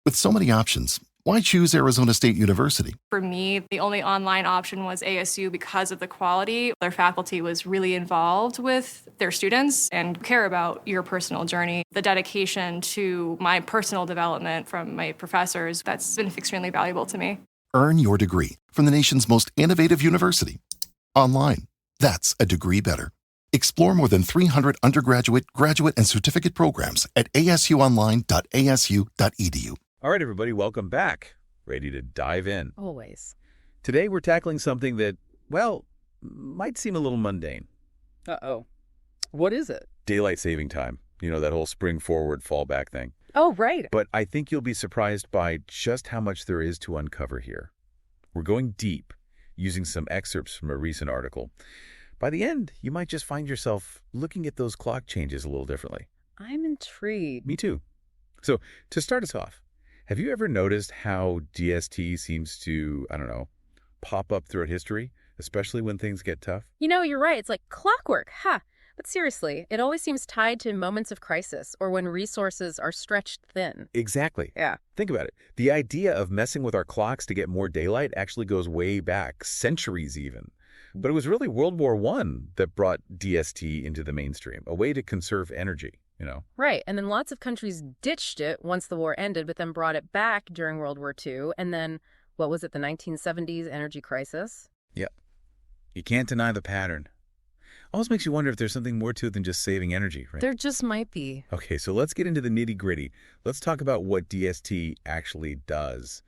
With so many options, why choose Arizona State University? For me, the only online option was ASU because of the quality. Their faculty was really involved with their students and care about your personal journey. The dedication to my personal development from my professors, that's been extremely valuable to me. Earn your degree from the nation's most innovative university. Online. That's a degree better. Explore more than 300 undergraduate, graduate, and certificate programs at asuonline.asu.edu. All right, everybody, welcome back. Ready to dive in. Always. Today, we're tackling something that, well, might seem a little mundane. Uh-oh. What is it? Daylight saving time. You know, that whole spring forward, fall back thing. Oh, right. But I think you'll be surprised by just how much there is to uncover here. We're going deep, using some excerpts from a recent article. By the end, you might just find yourself looking at those clock changes a little differently. I'm intrigued. Me too. So, to start us off, have you ever noticed how DST seems to, pop up throughout history, especially when things get tough? You know, you're right. It's like clockwork. Ha! But seriously, it always seems tied to moments of crisis or when resources are stretched thin. Exactly. Yeah. Think about it. The idea of messing with our clocks to get more daylight actually goes way back, centuries even. But it was really World War I that brought DST into the mainstream, a way to conserve energy. Right. And then lots of countries ditched it once the war ended, but then brought it back during World War II. And then, what was it, the 1970s energy crisis? Yep. You can't deny the pattern. Almost makes you wonder if there's something more to it than just saving energy, right? There just might be. Okay, so let's get into the nitty-gritty. Let's talk about what DST actually does,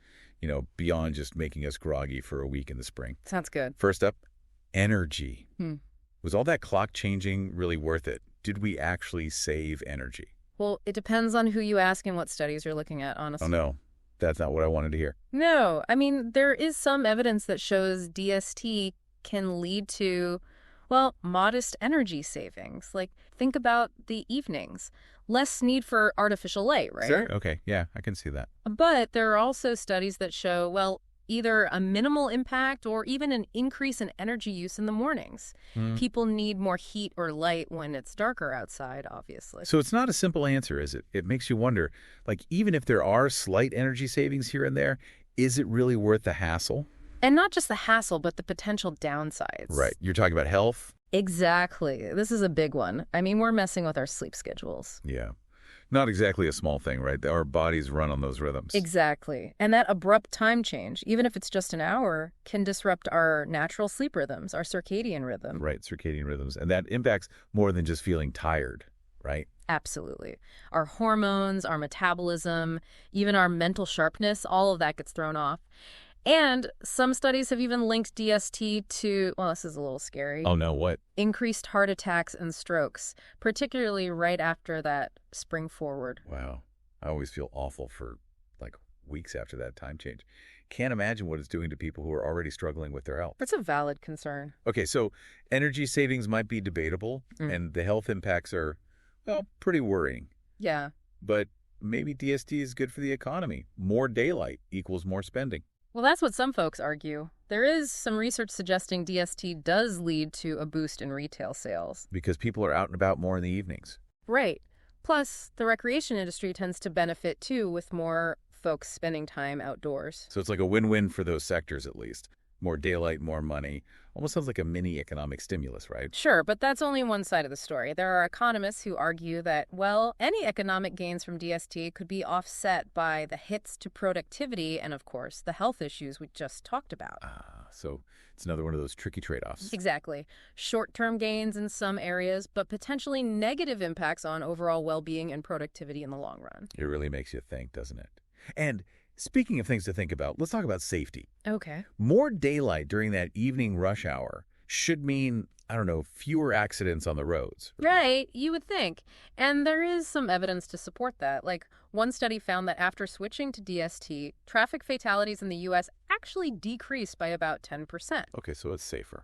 beyond just making us groggy for a week in the spring. Sounds good. First up, energy. Was all that clock changing really worth it? Did we actually save energy? Well, it depends on who you ask and what studies you're looking at, honestly. Oh, no. That's not what I wanted to hear. No. I mean, there is some evidence that shows DST can lead to, well, modest energy savings. Like, think about the evenings. Less need for artificial light, right? Sure. Okay. Yeah, I can see that. But there are also studies that show, well, either a minimal impact or even an increase in energy use in the mornings. People need more heat or light when it's darker outside, obviously. So it's not a simple answer, is it? It makes you wonder, even if there are slight energy savings here and there, is it really worth the hassle? And not just the hassle, but the potential downsides. Right. You're talking about health? Exactly. This is a big one. I mean, we're messing with our sleep schedules. Yeah. Not exactly a small thing, right? Our bodies run on those rhythms. Exactly. And that abrupt time change, even if it's just an hour, can disrupt our natural sleep rhythms, our circadian rhythm. Right, circadian rhythms. And that impacts more than just feeling tired, right? Absolutely. Our hormones, our metabolism, even our mental sharpness, all of that gets thrown off. And some studies have even linked DST to, well, this is a little scary. Oh, no, what? Increased heart attacks and strokes, particularly right after that spring forward. Wow. I always feel awful for, weeks after that time change. Can't imagine what it's doing to people who are already struggling with their health. That's a valid concern. Okay, so energy savings might be debatable, and the health impacts are, well, pretty worrying. Yeah. But maybe DST is good for the economy. More daylight equals more spending. Well, that's what some folks argue. There is some research suggesting DST does lead to a boost in retail sales. Because people are out and about more in the evenings. Right. Plus, the recreation industry tends to benefit, too, with more folks spending time outdoors. So it's like a win-win for those sectors, at least. More daylight, more money. Almost sounds like a mini economic stimulus, right? Sure, but that's only one side of the story. There are economists who argue that, well, any economic gains from DST could be offset by the hits to productivity and, of course, the health issues we just talked about. So it's another one of those tricky trade-offs. Exactly. Short-term gains in some areas, but potentially negative impacts on overall well-being and productivity in the long run. It really makes you think, doesn't it? And speaking of things to think about, let's talk about safety. Okay. More daylight during that evening rush hour should mean, fewer accidents on the roads. Right, you would think. And there is some evidence to support that. Like, one study found that after switching to DST, traffic fatalities in the U.S. actually decreased by about 10%. Okay, so it's safer.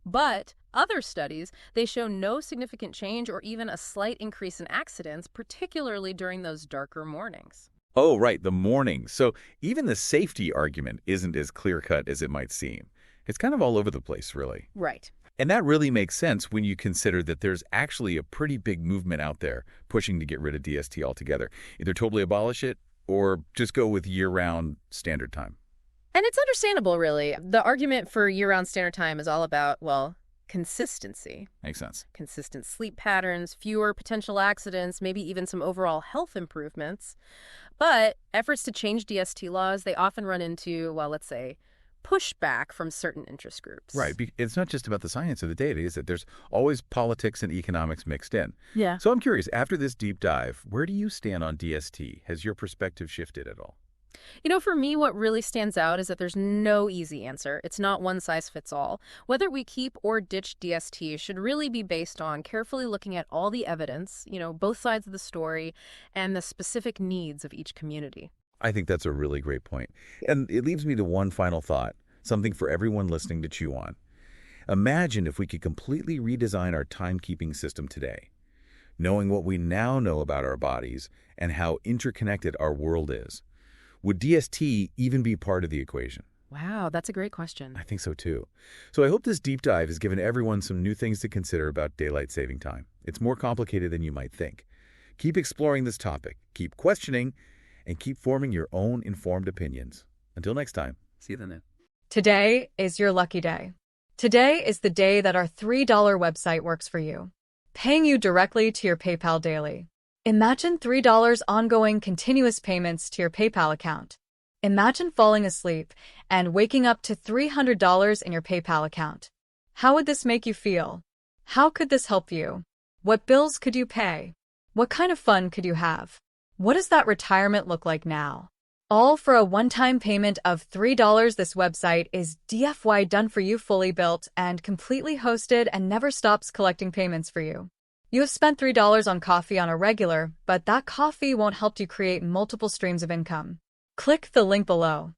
But other studies, they show no significant change or even a slight increase in accidents, particularly during those darker mornings. Oh, right, the morning. So even the safety argument isn't as clear-cut as it might seem. It's kind of all over the place, really. Right. And that really makes sense when you consider that there's actually a pretty big movement out there pushing to get rid of DST altogether. Either totally abolish it or just go with year-round standard time? And it's understandable, really. The argument for year-round standard time is all about, well, consistency. Makes sense. Consistent sleep patterns, fewer potential accidents, maybe even some overall health improvements. But efforts to change DST laws, they often run into, well, let's say, pushback from certain interest groups. Right. It's not just about the science of the data, is it? There's always politics and economics mixed in. Yeah. So I'm curious, after this deep dive, where do you stand on DST? Has your perspective shifted at all? For me, what really stands out is that there's no easy answer. It's not one size fits all. Whether we keep or ditch DST should really be based on carefully looking at all the evidence, both sides of the story, and the specific needs of each community. I think that's a really great point. And it leaves me to one final thought, something for everyone listening to chew on. Imagine if we could completely redesign our timekeeping system today, knowing what we now know about our bodies and how interconnected our world is. Would DST even be part of the equation? Wow, that's a great question. I think so too. So I hope this deep dive has given everyone some new things to consider about daylight saving time. It's more complicated than you might think. Keep exploring this topic, keep questioning, and keep forming your own informed opinions. Until next time, see you then. Today is your lucky day. Today is the day that our $3 website works for you, paying you directly to your PayPal daily. Imagine $3 ongoing continuous payments to your PayPal account. Imagine falling asleep and waking up to $300 in your PayPal account. How would this make you feel? How could this help you? What bills could you pay? What kind of fun could you have? What does that retirement look like now? All for a one-time payment of $3. This website is DFY done for you, fully built and completely hosted, and never stops collecting payments for you. You have spent $3 on coffee on a regular, but that coffee won't help you create multiple streams of income. Click the link below.